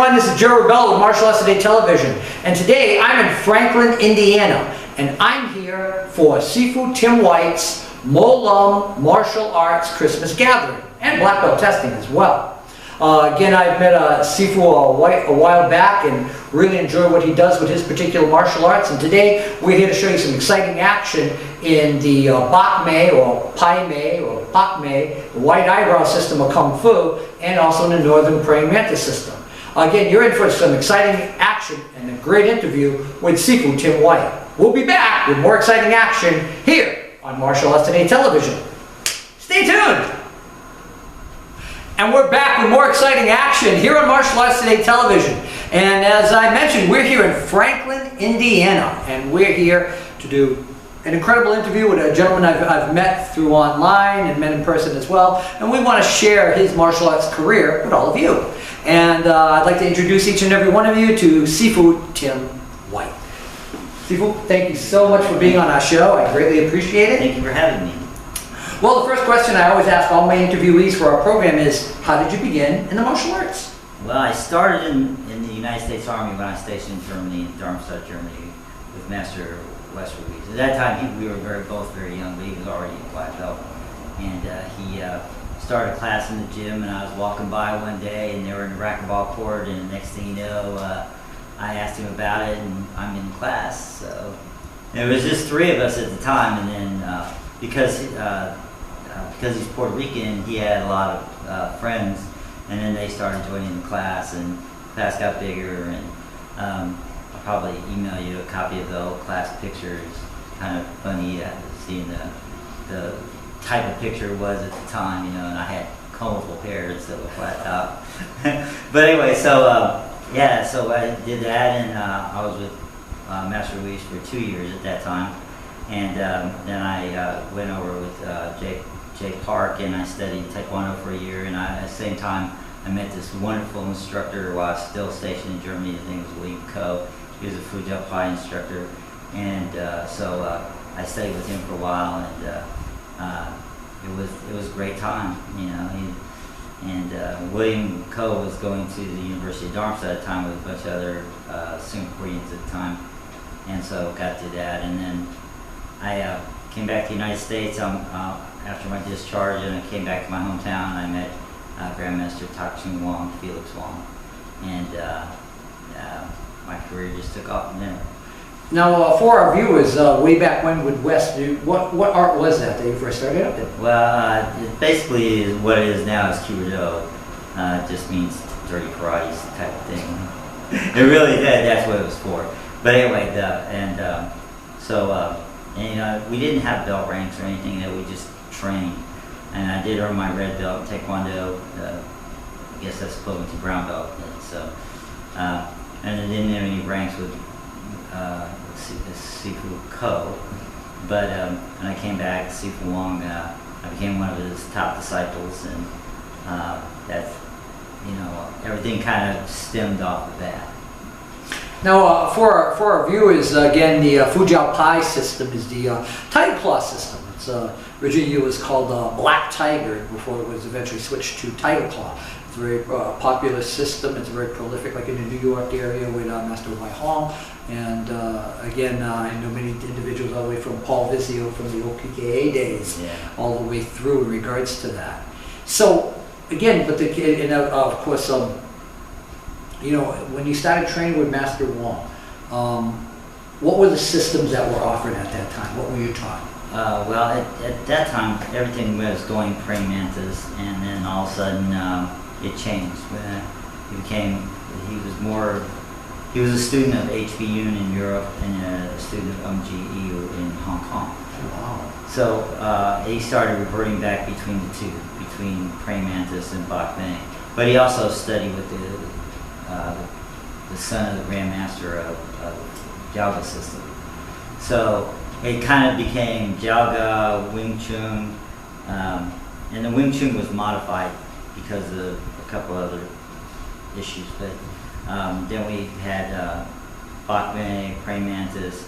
everyone, this is Joe Rebelo with Martial Arts Today Television, and today I'm in Franklin, Indiana, and I'm here for Sifu Tim White's Mo Lum Martial Arts Christmas Gathering, and black belt testing as well. Again, I've met Sifu a while back and really enjoy what he does with his particular martial arts, and today we're here to show you some exciting action in the Bak Mei or Bai Mei or Bak Mei, the white eyebrow system of Kung Fu, and also in the northern Praying Mantis system. Again, you're in for some exciting action and a great interview with Sifu Tim White. We'll be back with more exciting action here on Martial Arts Today Television. Stay tuned! And we're back with more exciting action here on Martial Arts Today Television. And as I mentioned, we're here in Franklin, Indiana, and we're here to do an incredible interview with a gentleman I've met through online and met in person as well. And we want to share his martial arts career with all of you. And I'd like to introduce each and every one of you to Sifu Tim White. Sifu, thank you so much for being on our show. I greatly appreciate it. Thank you for having me. Well, the first question I always ask all my interviewees for our program is, how did you begin in the martial arts? Well, I started in the United States Army when I was stationed in Germany, in Darmstadt, Germany, with Master West Ruiz. At that time, we were both very young, but he was already a black belt. And he started a class in the gym, and I was walking by one day, and they were in the racquetball court, and the next thing you know, I asked him about it, and I'm in class. So there was just three of us at the time, and then because he's Puerto Rican, he had a lot of friends, and then they started joining the class, and the class got bigger, and I'll probably email you a copy of the old class pictures. Kind of funny seeing the type of picture it was at the time, you know, and I had combable hair instead of a flat top. But anyway, so yeah, so I did that, and I was with Master Ruiz for 2 years at that time, and then I went over with Jay Park, and I studied Taekwondo for a year, and at the same time I met this wonderful instructor while I was still stationed in Germany. His name was William Ko. He was a Fujia Pai instructor, and so I studied with him for a while, and it was a great time, you know. And William Ko was going to the University of Darmstadt at the time with a bunch of other Singaporeans at the time, and so got to that, and then I came back to the United States after my discharge, and I came back to my hometown, and I met Grandmaster Tak Chung Wong, Felix Wong, and my career just took off from there. Now, for our viewers, way back when with West, what art was that you first started up in? Well, it basically is what it is now is KENPOJOE. It just means dirty karate type of thing. It really did. That's what it was for. But anyway, and you know, we didn't have belt ranks or anything. That we just trained. And I did earn my red belt in Taekwondo. I guess that's equivalent to brown belt. And so, and I didn't have any ranks with Sifu Ko. But when I came back, Sifu Wong, I became one of his top disciples, and that's, you know, everything kind of stemmed off of that. Now, for our viewers, again, the Fujia Pai system is the Tiger Claw system. It's originally it was called Black Tiger before it was eventually switched to Tiger Claw. It's a very popular system. It's very prolific, like in the New York area with Master Wai Hong. And again, I know many individuals all the way from Paul Vizio from the OPKA days, yeah, all the way through in regards to that. So again, but of course, you know, when you started training with Master Wong, what were the systems that were offered at that time? What were you taught? Well, at that time, everything was going Praying Mantis, and then all of a sudden it changed. He was a student of H.B. Yoon in Europe and a student of MGE in Hong Kong. Wow. So he started reverting back between the two, between Praying Mantis and Bak Mei. But he also studied with the son of the Grand Master of Jiaoga system. So it kind of became Jiaoga, Wing Chun, and the Wing Chun was modified because of a couple other issues. But then we had Bak Mei, Praying Mantis,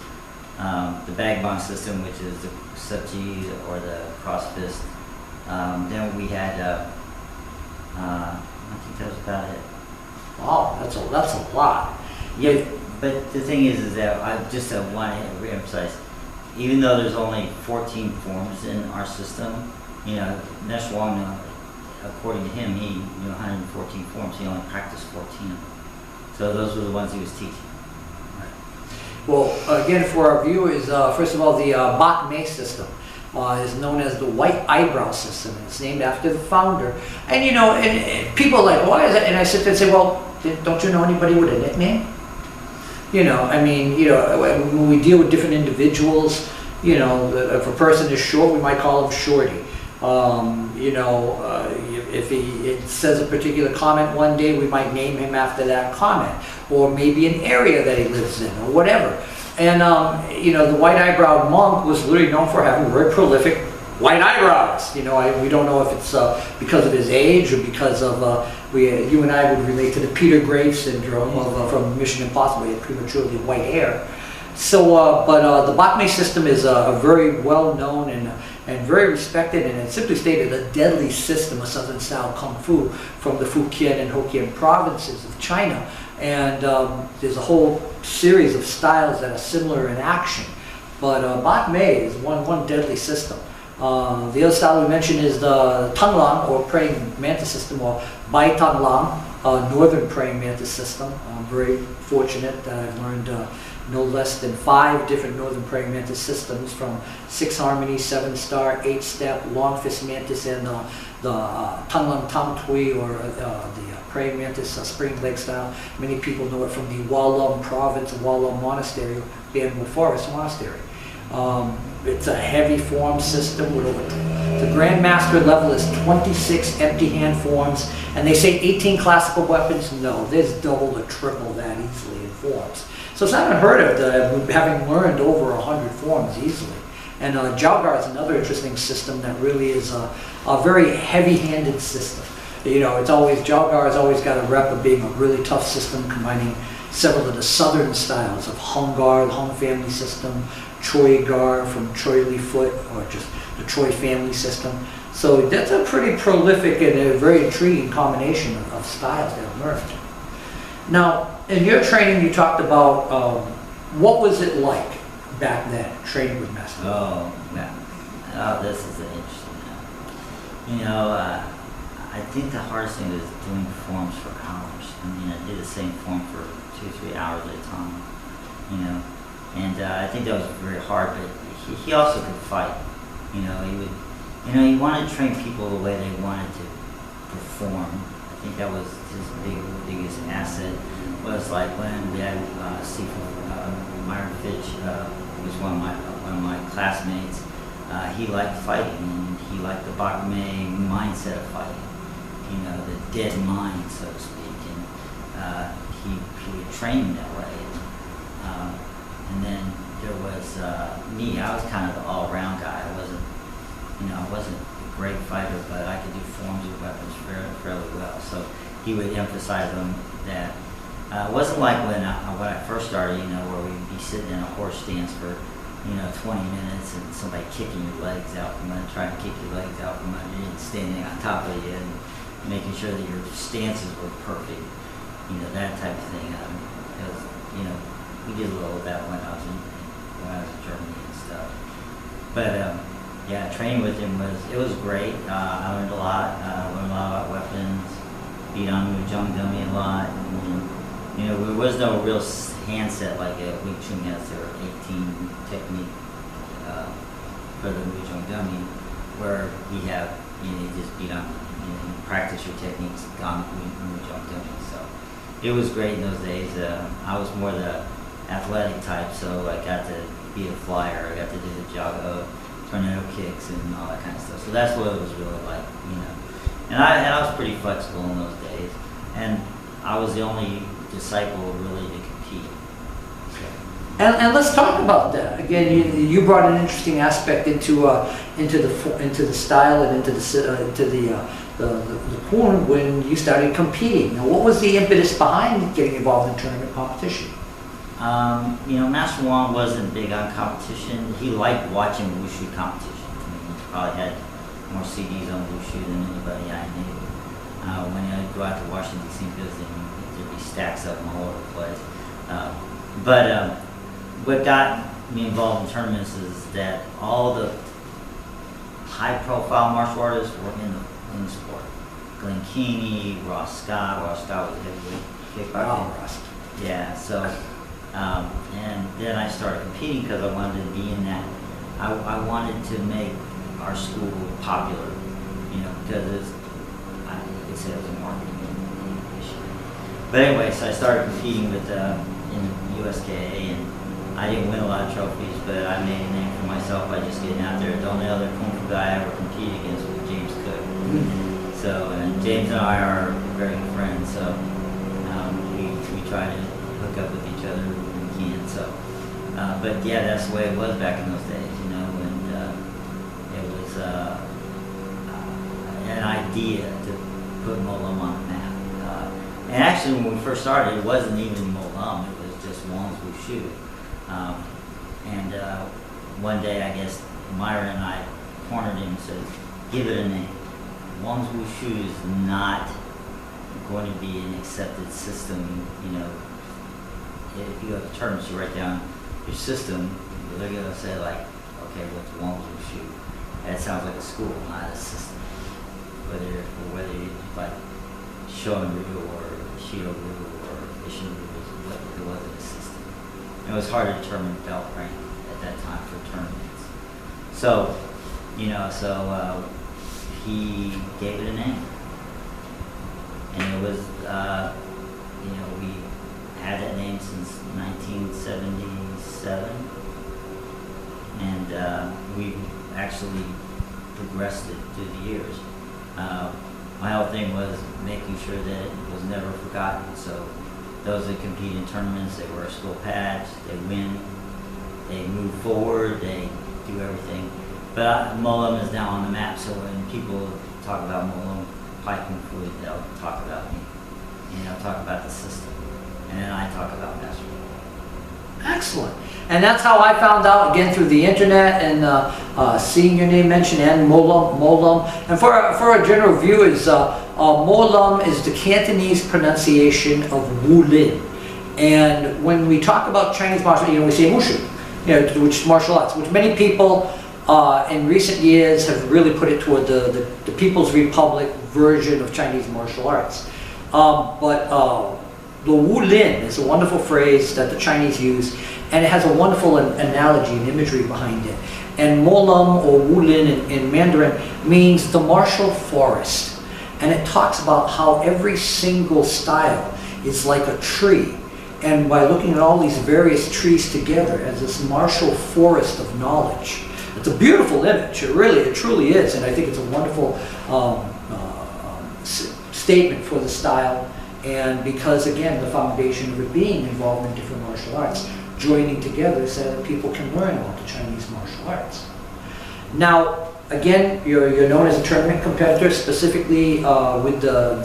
the Bagbang system, which is the Subji or the cross fist. Then we had, I think that was about it. Wow, that's a lot. Yeah, but the thing is that I just want to reemphasize, even though there's only 14 forms in our system, you know, Nesh Wong, according to him, he knew 114 forms. He only practiced 14 of them. So those were the ones he was teaching. Well, again, for our viewers, first of all, the Bak Mei system is known as the white eyebrow system. It's named after the founder. And you know, and people are like, why is that? And I sit there and say, well, don't you know anybody with a nickname? You know, I mean, you know, when we deal with different individuals, you know, if a person is short, we might call him Shorty. You know, if it says a particular comment one day, we might name him after that comment, or maybe an area that he lives in, or whatever. And you know, the white eyebrow monk was literally known for having very prolific white eyebrows. You know, we don't know if it's because of his age or because of you and I would relate to the Peter Graves syndrome from Mission Impossible. He had prematurely white hair. So, but the Bak Mei system is a very well known and very respected, and it's simply stated a deadly system of Southern style Kung Fu from the Fujian and Hokkien provinces of China. And there's a whole series of styles that are similar in action. But Bak Mei is one deadly system. The other style we mentioned is the Tang Lang, or Praying Mantis system, or Bai Tang Lang, Northern Praying Mantis system. I'm very fortunate that I've learned no less than 5 different Northern Praying Mantis systems, from 6 Harmony, 7 Star, 8 Step, Long Fist Mantis, and the Tang Lang Tam Tui, or the Praying Mantis Spring Leg style. Many people know it from the Walum province of Walum Monastery, Bamboo Forest Monastery. It's a heavy form system with the Grandmaster level is 26 empty hand forms, and they say 18 classical weapons. No, there's double or triple that easily in forms. So it's not unheard of having learned over 100 forms easily. And Jiaogar is another interesting system that really is a very heavy-handed system. You know, it's always, Jiaogar has always got a rep of being a really tough system, combining several of the southern styles of Hung Gar, the Hung family system, Choy Gar from Choy Li Foot, or just the Choy family system. So that's a pretty prolific and a very intriguing combination of styles that I've learned. Now, in your training, you talked about what was it like back then, training with Master? Oh, man. Oh, this is interesting. You know, I think the hardest thing is doing forms for hours. I mean, I did the same form for 2-3 hours at a time, you know. And I think that was very hard, but he also could fight. You know, he wanted to train people the way they wanted to perform. I think that was his biggest asset. Was like when we had Sifu, Myron Fitch was one of my classmates. He liked fighting, and he liked the Bak Mei mindset of fighting. You know, the dead mind, so to speak, and he would train that way. And then there was me. I was kind of the all-around guy. I wasn't a great fighter, but I could do forms of weapons fairly well. So he would emphasize on that. It wasn't like when I first started, you know, where we'd be sitting in a horse stance for, 20 minutes and somebody kicking your legs out from under, trying to kick your legs out from under you and standing on top of you and making sure that your stances were perfect, that type of thing. Because, we did a little of that when I was in Germany and stuff. But yeah, training with him was great. I learned a lot. Learned a lot about weapons. Beat on Wujong dummy a lot. And, there was no real handset like a Wing Chun has their 18 technique for the Wujong dummy, where we have you just beat on, practice your techniques on Wujong dummy. So it was great in those days. I was more the athletic type, so I got to be a flyer. I got to do the tornado kicks and all that kind of stuff. So that's what it was really like, And I was pretty flexible in those days, and I was the only disciple really to compete. So. And let's talk about that again. You brought an interesting aspect into the style and into the corn when you started competing. Now, what was the impetus behind getting involved in tournament competition? Master Wong wasn't big on competition. He liked watching wushu competition. I mean, he probably had more CDs on wushu than anybody I knew. When I go out to Washington D.C. visiting, there'd stacks of them all over the place. But what got me involved in tournaments is that all the high-profile martial artists were in the sport. Glenn Keeney, Ross Scott was heavyweight kickboxing. Wow, Ross. Yeah, so, and then I started competing because I wanted to be in that. I wanted to make our school popular, because they said it was a marketing issue. But anyway, so I started competing with in USKA, and I didn't win a lot of trophies, but I made a name for myself by just getting out there. The only other Kung Fu guy I ever competed against was James Cook. So, and James and I are very good friends, so we try to hook up with each other when we can. So, but yeah, that's the way it was back in those days, and it was an idea to put Molum on the map. And actually, when we first started, it wasn't even Molum; it was just Wong's Wushu. And one day, I guess Myra and I cornered him and said, "Give it a name. Wong's Wushu is not going to be an accepted system. If you go to tournaments, you write down your system, they're going to say like, okay, what's Wong's Wushu? That sounds like a school, not a system. Whether you like Shoin-ryu or Shido-ryu or Ishin-ryu, it wasn't a system. It was hard to determine belt rank at that time for tournaments. So, he gave it a name. And it was, we had that name since 1977. And we actually progressed it through the years. My whole thing was making sure that it was never forgotten. So those that compete in tournaments, they wear school pads, they win, they move forward, they do everything. But Molum is now on the map, so when people talk about Molum Pai Kung Fu, they'll talk about me. They'll talk about the system. And then I talk about Master. Excellent. And that's how I found out, again, through the internet and seeing your name mentioned, and Molum. And for our general viewers, Molum is the Cantonese pronunciation of Wu Lin. And when we talk about Chinese martial arts, we say Wushu, which is martial arts, which many people in recent years have really put it toward the People's Republic version of Chinese martial arts. But the Wu Lin is a wonderful phrase that the Chinese use, and it has a wonderful analogy and imagery behind it. And Molum, or Wu Lin in Mandarin, means the martial forest. And it talks about how every single style is like a tree. And by looking at all these various trees together as this martial forest of knowledge. It's a beautiful image, it truly is, and I think it's a wonderful statement for the style, and because again, the foundation of it being involved in different martial arts, joining together so that people can learn about the Chinese martial arts. Now, again, you're known as a tournament competitor, specifically with the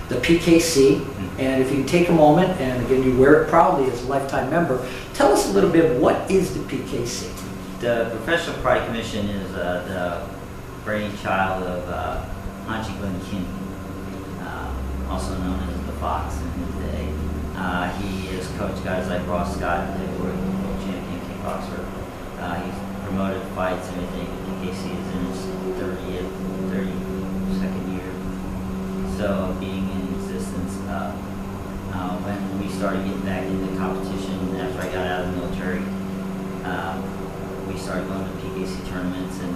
PKC, and if you can take a moment, and again, you wear it proudly as a lifetime member, tell us a little bit, what is the PKC? The Professional Pride Commission is the brainchild of Hanchi Glenn Kin, also known as the Fox in his day. He has coached guys like Ross Scott, the world champion kickboxer. He's promoted fights and everything. PKC is in his 32nd year, so being in existence. When we started getting back into competition after I got out of the military, we started going to PKC tournaments, and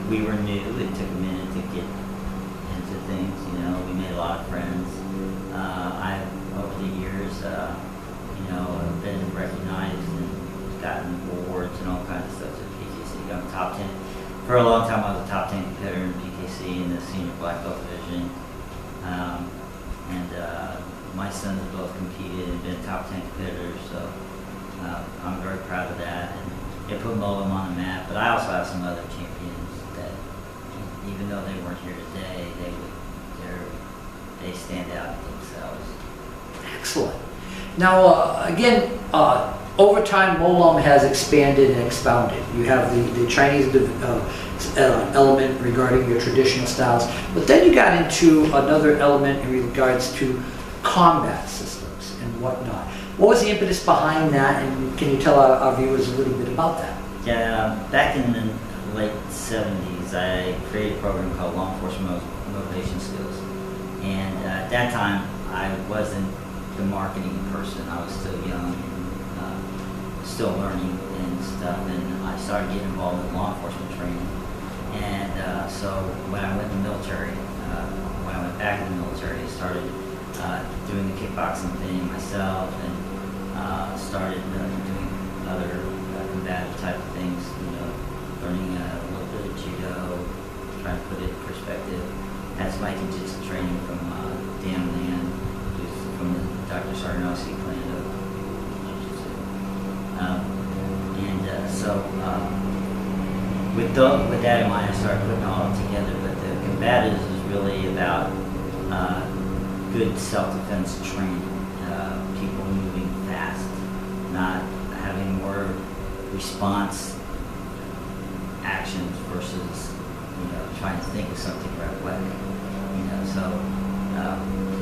we were new. It took a minute to get into things, we made a lot of friends. Over the years, have been recognized and gotten awards and all kinds of stuff at PKC. I'm top 10. For a long time, I was a top 10 competitor in PKC in the senior black belt division. My sons have both competed and been top 10 competitors, so I'm very proud of that, and it put Molum on the map. But I also have some other champions that, even though they weren't here today, they stand out themselves. Excellent. Now, again, over time, Molum has expanded and expounded. You have the Chinese element regarding your traditional styles, but then you got into another element in regards to combat systems and whatnot. What was the impetus behind that, and can you tell our viewers a little bit about that? Yeah, back in the late 70s, I created a program called Law Enforcement Motivation Skills. And at that time, I wasn't the marketing person. I was still young and still learning and stuff. And I started getting involved in law enforcement training. And so when I went in the military, when I went back in the military, I started doing the kickboxing thing myself and started doing other combative type of things, learning a little bit of judo, trying to put it in perspective. Had some jiu-jitsu training from Dan Land, who's from the Dr. Sarnowski clan of jiu-jitsu. With that in mind, I started putting it all together. But the combatives is really about good self-defense training, people moving fast, not having more response actions versus trying to think of something right away. So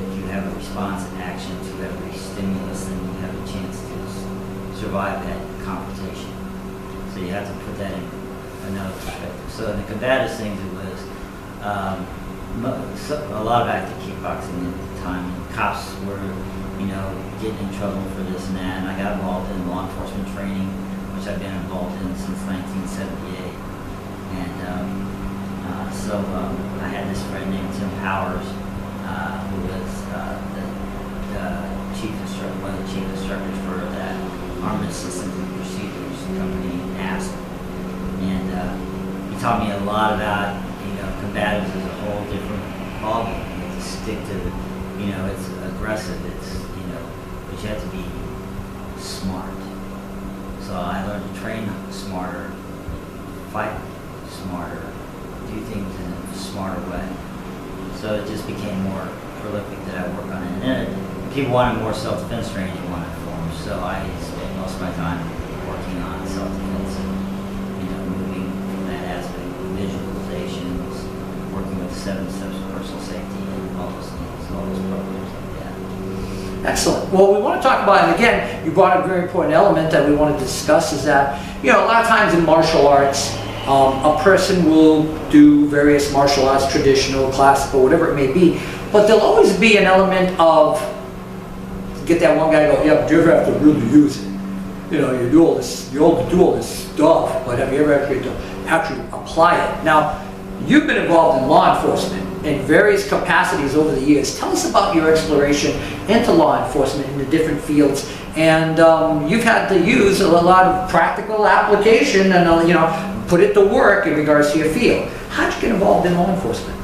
if you have a response action to every stimulus, then you have a chance to survive that confrontation. So you have to put that in another perspective. So in the combative things, it was a lot of active kickboxing at the time. And cops were, getting in trouble for this and that, and I got involved in law enforcement training, which I've been involved in since 1978. And I had this friend named Tim Powers, who was the chief instructor, one of the chief instructors for that Armament Systems and Procedures company, ASP. And he taught me a lot about, combatives as a whole different ballgame. You have to stick to, it's aggressive, it's, but you have to be smart. So I learned to train smarter, fight smarter, do things in a smarter way. So it just became more prolific that I work on it. And then people wanted more self-defense training in one form, so I spent most of my time working on self-defense and moving from that aspect, visualizations, working with 7 steps of personal safety and all those things, all those programs like that. Excellent. Well, we want to talk about, and again, you brought a very important element that we want to discuss, is that, a lot of times in martial arts, a person will do various martial arts, traditional, classical, whatever it may be, but there'll always be an element of, get that one guy to go, yeah, but you ever have to really use it? You do all this stuff, but have you ever actually apply it? Now, you've been involved in law enforcement in various capacities over the years. Tell us about your exploration into law enforcement in the different fields, and you've had to use a lot of practical application and put it to work in regards to your field. How'd you get involved in law enforcement?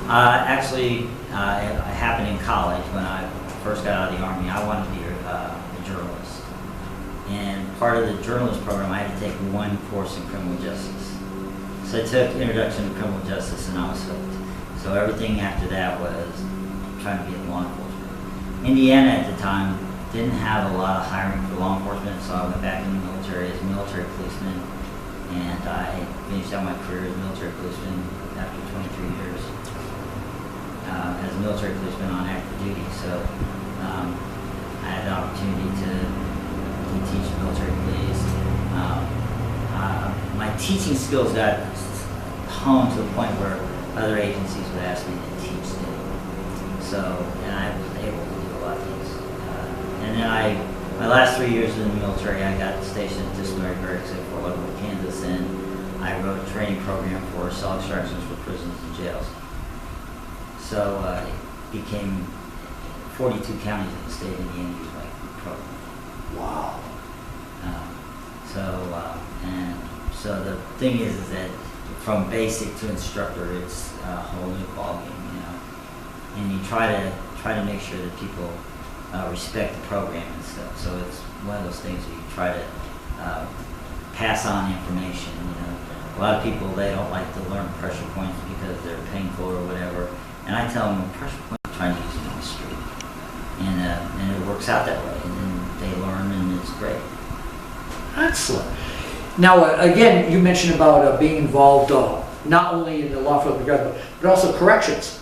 Actually, it happened in college when I first got out of the Army. I wanted to be a journalist. And part of the journalist program, I had to take one course in criminal justice. So I took Introduction to Criminal Justice and I was hooked. So everything after that was trying to be in law enforcement. Indiana at the time didn't have a lot of hiring for law enforcement, so I went back in the military as a military policeman, and I finished out my career as a military policeman after 23 years as a military policeman on active duty. So I had the opportunity to teach military police. My teaching skills got honed to the point where other agencies would ask me to teach them. So, and I was able to do a lot of things. And then my last 3 years in the military, I got stationed at Disciplinary Barracks at Fort Leavenworth, Kansas, and I wrote a training program for cell extractions for prisons and jails. So it became 42 counties in the state of Indiana use my program. Wow. So the thing is that from basic to instructor, it's a whole new ballgame, And you try to make sure that people respect the program and stuff. So it's one of those things where you try to pass on information. A lot of people, they don't like to learn pressure points because they're painful or whatever. And I tell them pressure points, try to use them on the street, and it works out that way. And then they learn, and it's great. Excellent. Now, again, you mentioned about being involved not only in the law enforcement, but also corrections.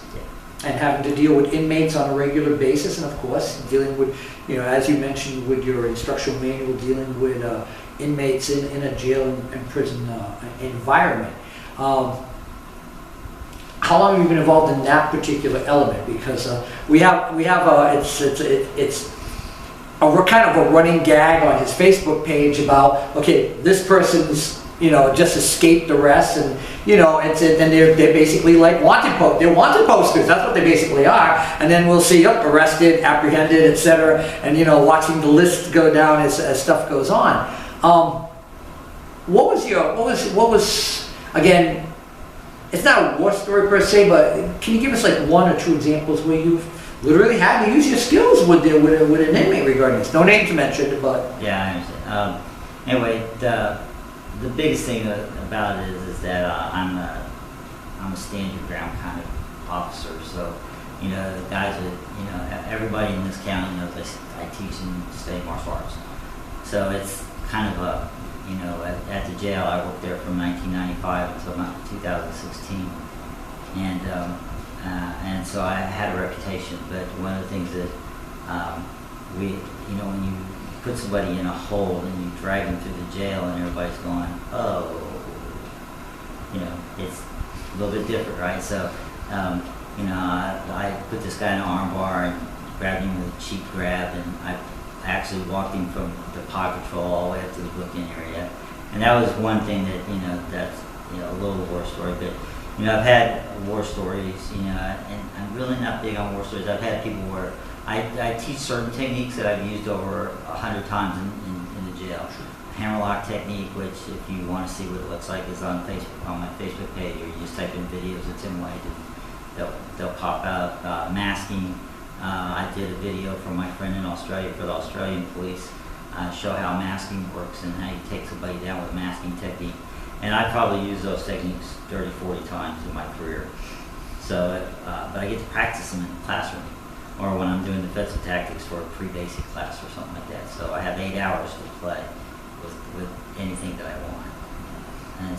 and having to deal with inmates on a regular basis, and of course dealing with, as you mentioned with your instructional manual, dealing with inmates in a jail and prison environment. How long have you been involved in that particular element? Because we have it's a kind of a running gag on his Facebook page about, okay, this person's just escaped arrest, and and they're basically like wanted posters. That's what they basically are. And then we'll see arrested, apprehended, etc. And watching the list go down as stuff goes on. What was again? It's not a war story per se, but can you give us like one or two examples where you've literally had to use your skills with an inmate regarding this? No names mentioned, but yeah, I understand. Anyway, the biggest thing about it is that I'm a stand your ground kind of officer. So the guys that everybody in this county knows I teach in state martial arts. So it's kind of a at the jail, I worked there from 1995 until about 2016, and so I had a reputation. But one of the things that when you put somebody in a hold and you drag them through the jail and everybody's going, oh, it's a little bit different, right? So, I put this guy in an arm bar and grabbed him with a cheap grab, and I actually walked him from the pod patrol all the way up to the book-in area. And that was one thing that, that's, a little war story. But, I've had war stories, and I'm really not big on war stories. I've had people where I teach certain techniques that I've used over 100 times in the jail. Hammerlock technique, which if you want to see what it looks like, is on Facebook, on my Facebook page, or you just type in videos of Tim White, they'll pop out. Masking. I did a video for my friend in Australia for the Australian police, show how masking works and how you take somebody down with masking technique. And I probably used those techniques 30, 40 times in my career. So, but I get to practice them in the classroom, or when I'm doing defensive tactics for a pre-basic class or something like that. So I have 8 hours to play with anything that I want. And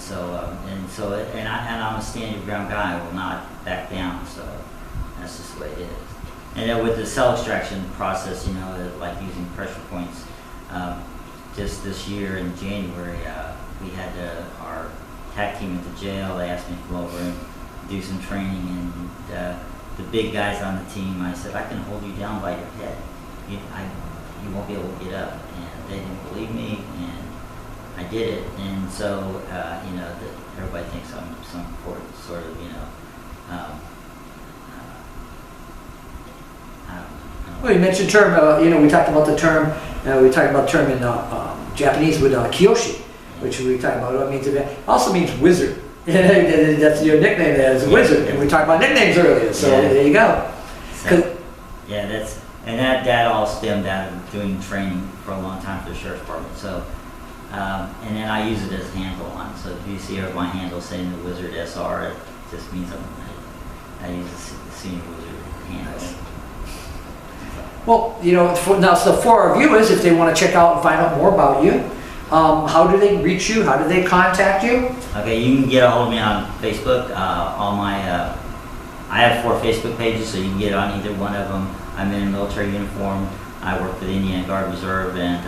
I'm a stand your ground guy. I will not back down. So that's just the way it is. And then with the cell extraction process, like using pressure points, just this year in January, we had our TAC team at the jail. They asked me to come over and do some training, and the big guys on the team, I said, I can hold you down by your head. You won't be able to get up. And they didn't believe me, and I did it. And so, everybody thinks I'm some sort of, well, you mentioned term. We talked about the term. We talked about the term in Japanese with kiyoshi, which we talked about. It means it also means wizard. That's your nickname there, is wizard. And we talked about nicknames earlier. So there you go. So, that all stemmed out of doing training for a long time for the sheriff's department. So, and then I use it as handle on. So if you see my handle saying the Wizard SR, it just means I use the senior wizard handle. Well, for our viewers, if they want to check out and find out more about you, how do they reach you? How do they contact you? Okay, you can get a hold of me on Facebook. I have 4 Facebook pages, so you can get on either one of them. I'm in a military uniform. I work for the Indiana Guard Reserve, and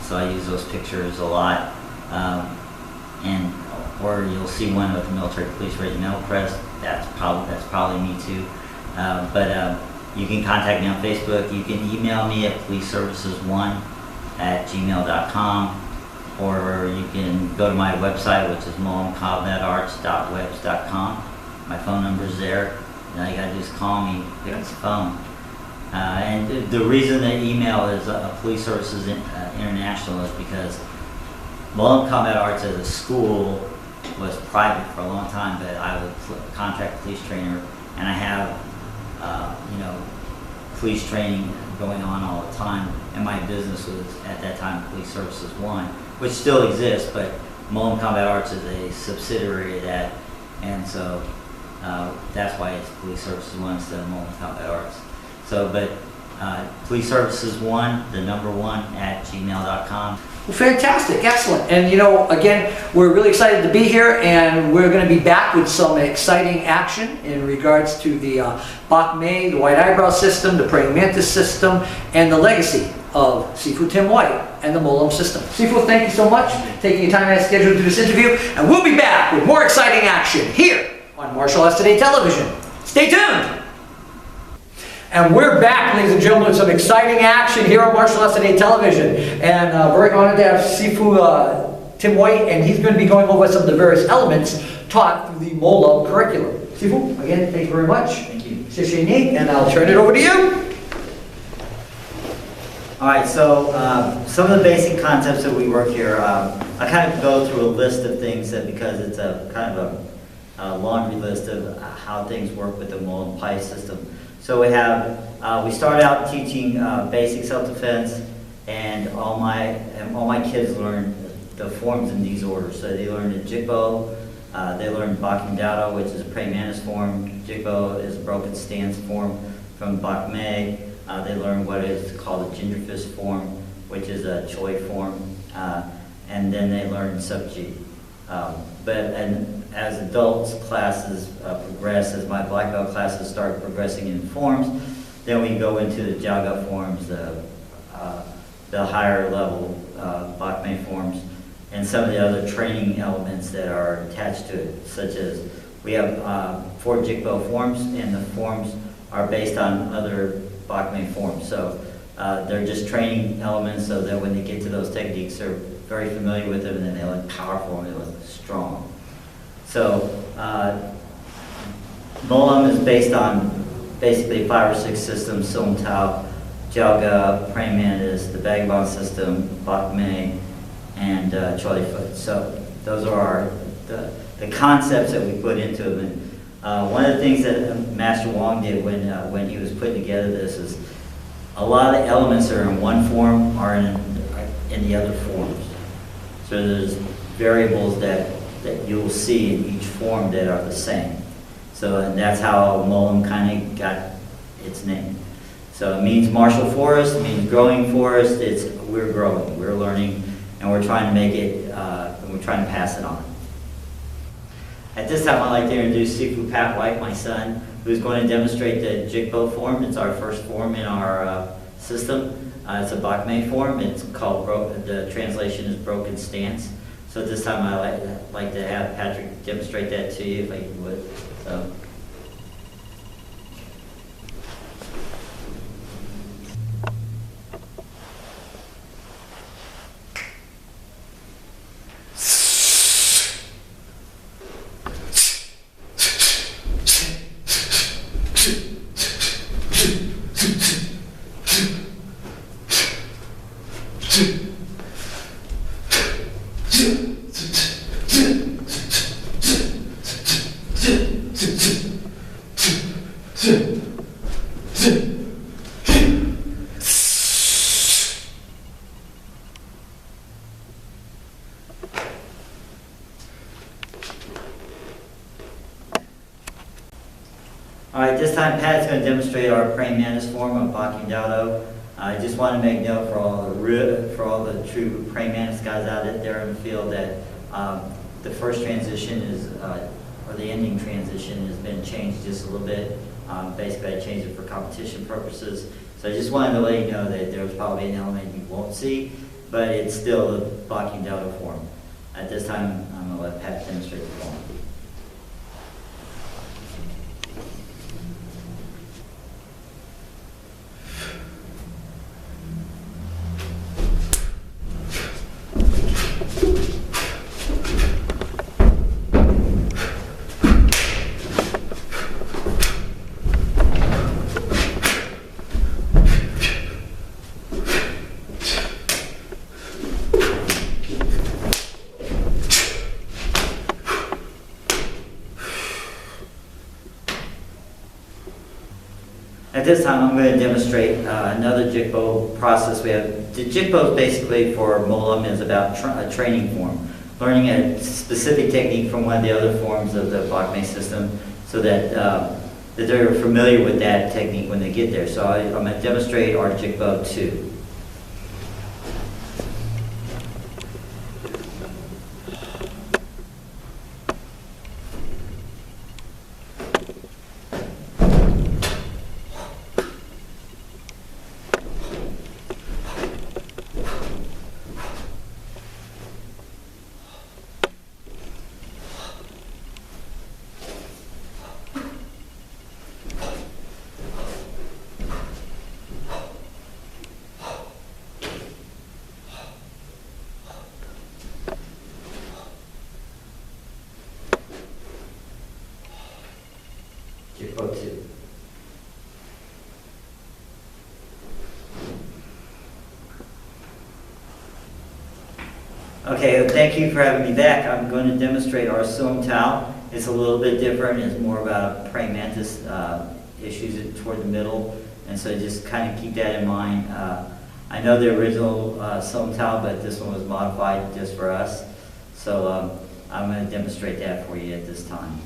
so I use those pictures a lot. Or you'll see one with the military police regimental crest. That's probably me too. You can contact me on Facebook. You can email me at policeservices1@gmail.com, or you can go to my website, which is molamcombatarts.webs.com. My phone number's there. All you gotta do is call me, pick up the phone. And the reason the email is Police Services International is because Molam Combat Arts as a school was private for a long time, but I was a contract police trainer, and I have police training going on all the time, and my business was at that time Police Services 1, which still exists, but Molam Combat Arts is a subsidiary of that, and so that's why it's Police Services 1 instead of Molam Combat Arts. So, but Police Services 1, the number 1 @gmail.com. Well, fantastic, excellent. And you know, again, we're really excited to be here, and we're going to be back with some exciting action in regards to the Bak Mei, the white eyebrow system, the Praying Mantis system, and the legacy of Sifu Tim White and the Molum system. Sifu, thank you so much for taking your time out of schedule to do this interview, and we'll be back with more exciting action here on Martial Arts Today Television. Stay tuned! And we're back, ladies and gentlemen, with some exciting action here on Martial Arts Today Television. And very honored to have Sifu Tim White, and he's going to be going over some of the various elements taught through the Molum curriculum. Sifu, again, thank you very much. Thank you. Shishini, and I'll turn it over to you. All right, so some of the basic concepts that we work here, I kind of go through a list of things that, because it's a kind of a laundry list of how things work with the Molum Pai system. So we start out teaching basic self-defense, and all my kids learn the forms in these orders. So they learn the Eyebrow, they learn Bak Mei, which is a Praying Mantis form. Eyebrow is a broken stance form from Bak Mei. They learn what is called a ginger fist form, which is a Choy form, and then they learn Subji. And as adults classes progress, as my black belt classes start progressing in forms, then we go into the Jaga forms, the higher level Bak Mei forms, and some of the other training elements that are attached to it, such as we have 4 Eyebrow forms, and the forms are based on other Bak Mei forms. So they're just training elements so that when they get to those techniques, they're very familiar with them, and then they look powerful and they look strong. So Molum is based on basically 5 or 6 systems: Song Tao, Jiaoge, Praying Mantis, the Vagabond system, Bak Mei, and Choy Foot. So those are the concepts that we put into them. And one of the things that Master Wong did when he was putting together this is a lot of the elements that are in one form are in the other forms. So there's variables that you'll see in each form that are the same. So, and that's how Molum kind of got its name. So it means martial forest, it means growing forest. We're growing, we're learning, and we're trying to make it, and we're trying to pass it on. At this time, I'd like to introduce Sifu Pat White, my son, who's going to demonstrate the Eyebrow form. It's our first form in our system. It's a Bak Mei form. It's called, the translation is broken stance. So at this time, I'd like to have Patrick demonstrate that to you, if I would. So. All right, this time Pat's going to demonstrate our Praying Mantis form of Bak Mei. I just want to make note for all the true Praying Mantis guys out there in the field that the first transition is, or the ending transition has been changed just a little bit. Basically, I changed it for competition purposes. So I just wanted to let you know that there's probably an element you won't see, but it's still the Bak Mei form. At this time, I'm going to let Pat demonstrate the form. At this time, I'm going to demonstrate another Eyebrow process. We have the Eyebrow basically for Molum is about a training form, learning a specific technique from one of the other forms of the Bak Mei system, so that that they're familiar with that technique when they get there. So I'm going to demonstrate our Eyebrow 2. Okay, thank you for having me back. I'm going to demonstrate our Som Tao. It's a little bit different. It's more about Praying Mantis issues toward the middle, and so just kind of keep that in mind. I know the original Som Tao, but this one was modified just for us. So I'm going to demonstrate that for you at this time.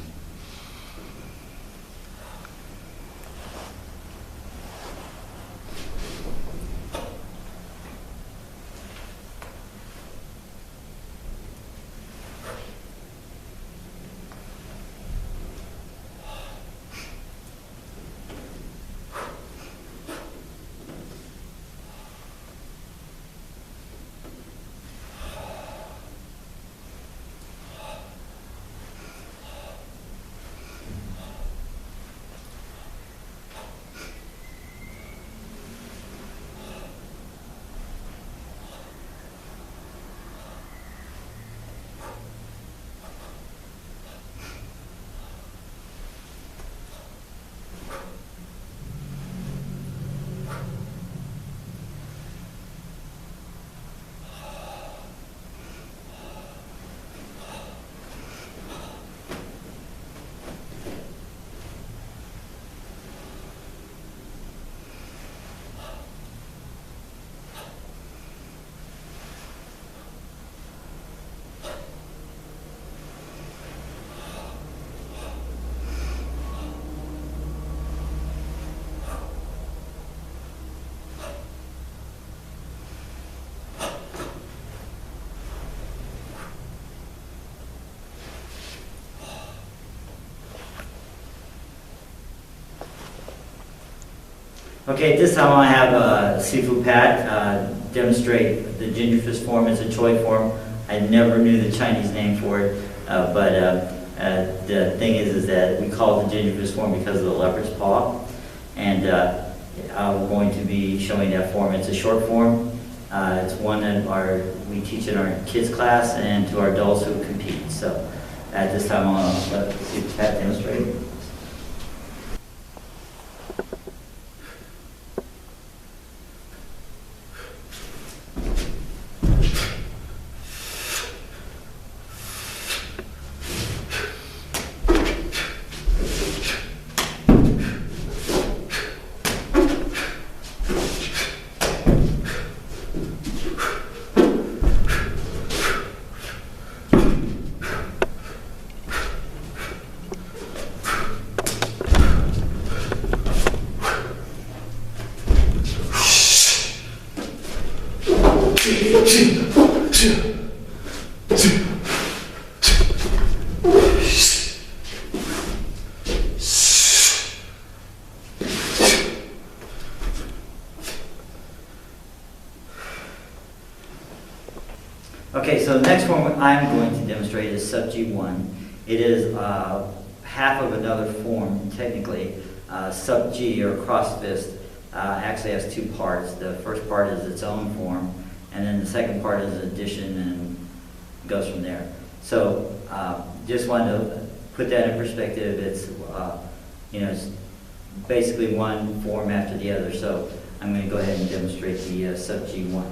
Okay, this time I have Sifu Pat demonstrate the ginger fist form. It's a Choy form. I never knew the Chinese name for it, but the thing is that we call it the ginger fist form because of the leopard's paw. And I'm going to be showing that form. It's a short form. It's one that we teach in our kids class and to our adults who compete. So at this time I'll let Sifu Pat demonstrate. Okay, so the next form I'm going to demonstrate is Sub G1. It is half of another form, technically. Sub G, or cross fist, actually has two parts. The first part is its own form, and then the second part is addition and goes from there. So just wanted to put that in perspective. It's it's basically one form after the other. So I'm going to go ahead and demonstrate the Sub G1.